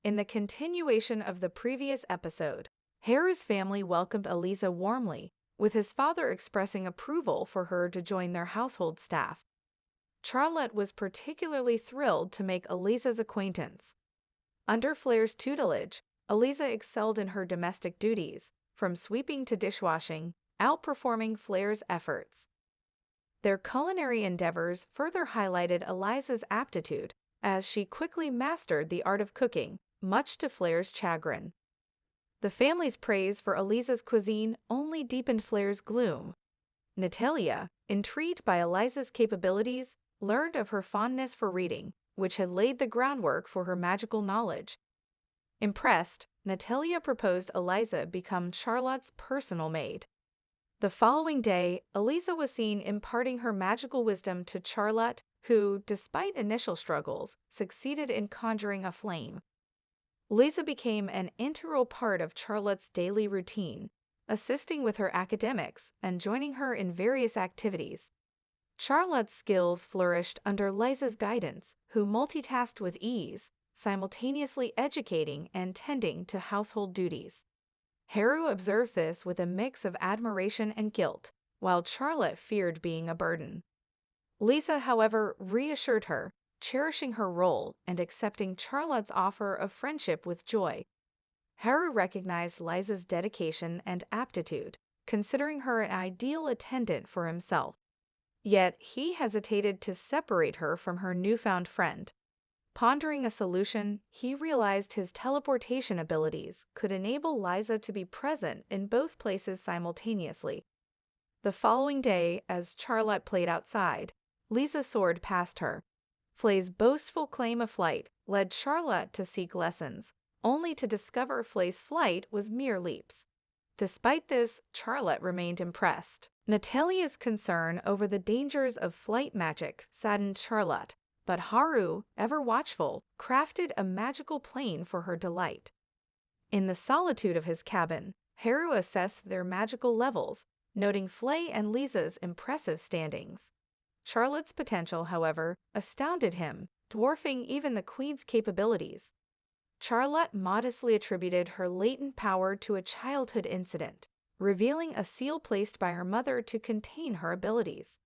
In the continuation of the previous episode, Haru's family welcomed Eliza warmly, with his father expressing approval for her to join their household staff. Charlotte was particularly thrilled to make Eliza's acquaintance. Under Flair's tutelage, Eliza excelled in her domestic duties, from sweeping to dishwashing, outperforming Flair's efforts. Their culinary endeavors further highlighted Eliza's aptitude, as she quickly mastered the art of cooking, much to Flair's chagrin. The family's praise for Eliza's cuisine only deepened Flair's gloom. Natalia, intrigued by Eliza's capabilities, learned of her fondness for reading, which had laid the groundwork for her magical knowledge. Impressed, Natalia proposed Eliza become Charlotte's personal maid. The following day, Eliza was seen imparting her magical wisdom to Charlotte, who, despite initial struggles, succeeded in conjuring a flame. Eliza became an integral part of Charlotte's daily routine, assisting with her academics and joining her in various activities. Charlotte's skills flourished under Liza's guidance, who multitasked with ease, simultaneously educating and tending to household duties. Haru observed this with a mix of admiration and guilt, while Charlotte feared being a burden. Lisa, however, reassured her, cherishing her role and accepting Charlotte's offer of friendship with joy. Haru recognized Liza's dedication and aptitude, considering her an ideal attendant for himself. Yet he hesitated to separate her from her newfound friend. Pondering a solution, he realized his teleportation abilities could enable Liza to be present in both places simultaneously. The following day, as Charlotte played outside, Liza soared past her. Flay's boastful claim of flight led Charlotte to seek lessons, only to discover Flay's flight was mere leaps. Despite this, Charlotte remained impressed. Natalia's concern over the dangers of flight magic saddened Charlotte, but Haru, ever watchful, crafted a magical plane for her delight. In the solitude of his cabin, Haru assessed their magical levels, noting Flay and Liza's impressive standings. Charlotte's potential, however, astounded him, dwarfing even the Queen's capabilities. Charlotte modestly attributed her latent power to a childhood incident, revealing a seal placed by her mother to contain her abilities.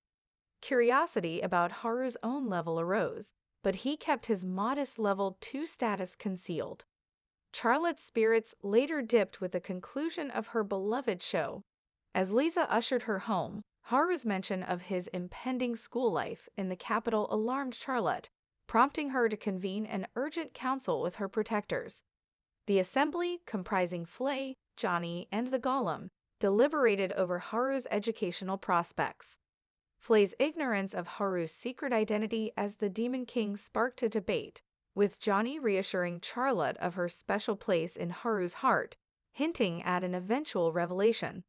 Curiosity about Haru's own level arose, but he kept his modest level 2 status concealed. Charlotte's spirits later dipped with the conclusion of her beloved show. As Liza ushered her home, Haru's mention of his impending school life in the capital alarmed Charlotte, prompting her to convene an urgent council with her protectors. The assembly, comprising Flay, Johnny, and the Golem, deliberated over Haru's educational prospects. Flay's ignorance of Haru's secret identity as the Demon King sparked a debate, with Johnny reassuring Charlotte of her special place in Haru's heart, hinting at an eventual revelation.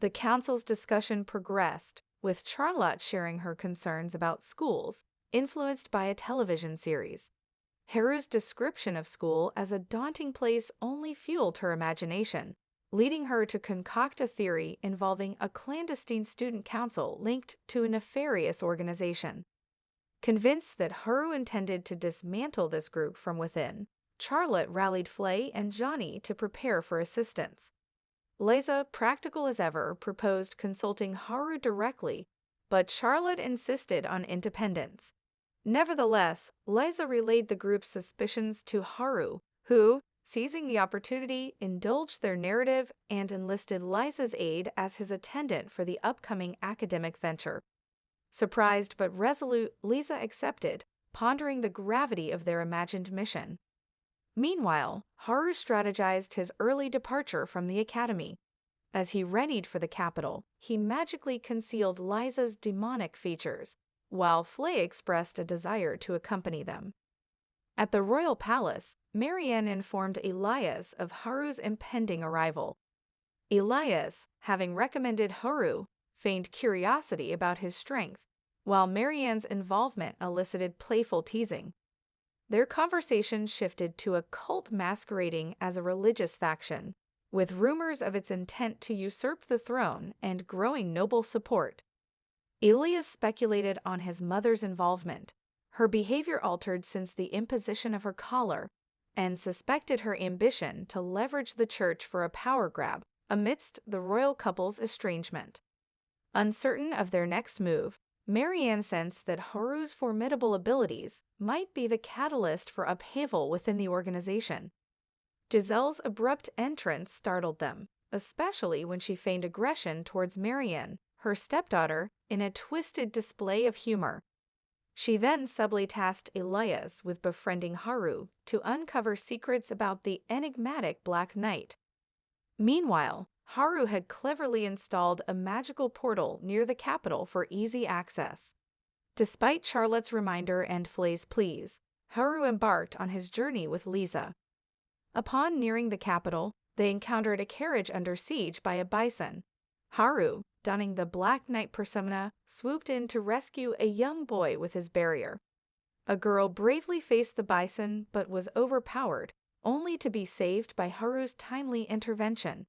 The council's discussion progressed, with Charlotte sharing her concerns about schools, influenced by a television series. Haru's description of school as a daunting place only fueled her imagination, leading her to concoct a theory involving a clandestine student council linked to a nefarious organization. Convinced that Haru intended to dismantle this group from within, Charlotte rallied Flay and Johnny to prepare for assistance. Liza, practical as ever, proposed consulting Haru directly, but Charlotte insisted on independence. Nevertheless, Liza relayed the group's suspicions to Haru, who, seizing the opportunity, indulged their narrative and enlisted Liza's aid as his attendant for the upcoming academic venture. Surprised but resolute, Liza accepted, pondering the gravity of their imagined mission. Meanwhile, Haru strategized his early departure from the academy. As he readied for the capital, he magically concealed Liza's demonic features, while Flay expressed a desire to accompany them. At the royal palace, Marianne informed Elias of Haru's impending arrival. Elias, having recommended Haru, feigned curiosity about his strength, while Marianne's involvement elicited playful teasing. Their conversation shifted to a cult masquerading as a religious faction, with rumors of its intent to usurp the throne and growing noble support. Elias speculated on his mother's involvement, her behavior altered since the imposition of her collar, and suspected her ambition to leverage the church for a power grab amidst the royal couple's estrangement. Uncertain of their next move, Marianne sensed that Haru's formidable abilities might be the catalyst for upheaval within the organization. Giselle's abrupt entrance startled them, especially when she feigned aggression towards Marianne, her stepdaughter, in a twisted display of humor. She then subtly tasked Elias with befriending Haru to uncover secrets about the enigmatic Black Knight. Meanwhile, Haru had cleverly installed a magical portal near the capital for easy access. Despite Charlotte's reminder and Flay's pleas, Haru embarked on his journey with Lisa. Upon nearing the capital, they encountered a carriage under siege by a bison. Haru, donning the Black Knight persona, swooped in to rescue a young boy with his barrier. A girl bravely faced the bison but was overpowered, only to be saved by Haru's timely intervention.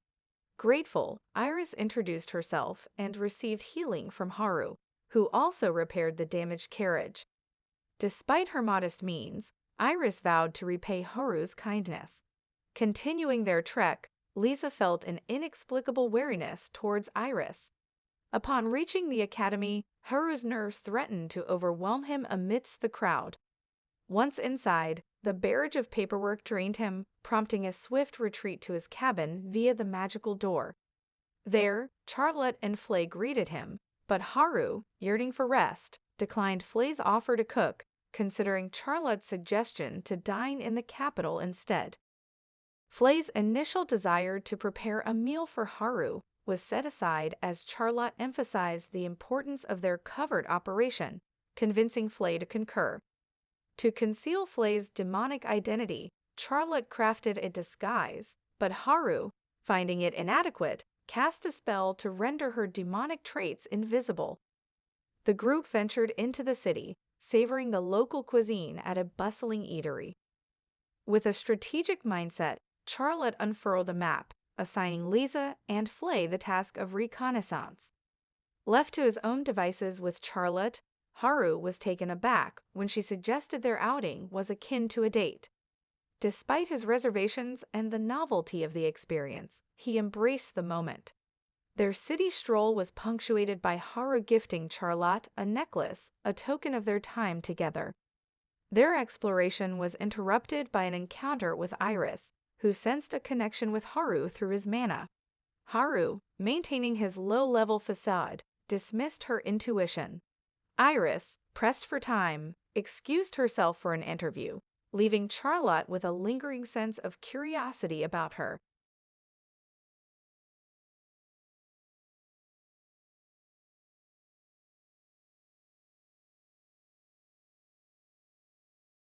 Grateful, Iris introduced herself and received healing from Haru, who also repaired the damaged carriage. Despite her modest means, Iris vowed to repay Haru's kindness. Continuing their trek, Lisa felt an inexplicable wariness towards Iris. Upon reaching the academy, Haru's nerves threatened to overwhelm him amidst the crowd. Once inside, the barrage of paperwork drained him, prompting a swift retreat to his cabin via the magical door. There, Charlotte and Flay greeted him, but Haru, yearning for rest, declined Flay's offer to cook, considering Charlotte's suggestion to dine in the capital instead. Flay's initial desire to prepare a meal for Haru was set aside as Charlotte emphasized the importance of their covert operation, convincing Flay to concur. To conceal Flay's demonic identity, Charlotte crafted a disguise, but Haru, finding it inadequate, cast a spell to render her demonic traits invisible. The group ventured into the city, savoring the local cuisine at a bustling eatery. With a strategic mindset, Charlotte unfurled a map, assigning Lisa and Flay the task of reconnaissance. Left to his own devices with Charlotte, Haru was taken aback when she suggested their outing was akin to a date. Despite his reservations and the novelty of the experience, he embraced the moment. Their city stroll was punctuated by Haru gifting Charlotte a necklace, a token of their time together. Their exploration was interrupted by an encounter with Iris, who sensed a connection with Haru through his mana. Haru, maintaining his low-level facade, dismissed her intuition. Iris, pressed for time, excused herself for an interview, leaving Charlotte with a lingering sense of curiosity about her.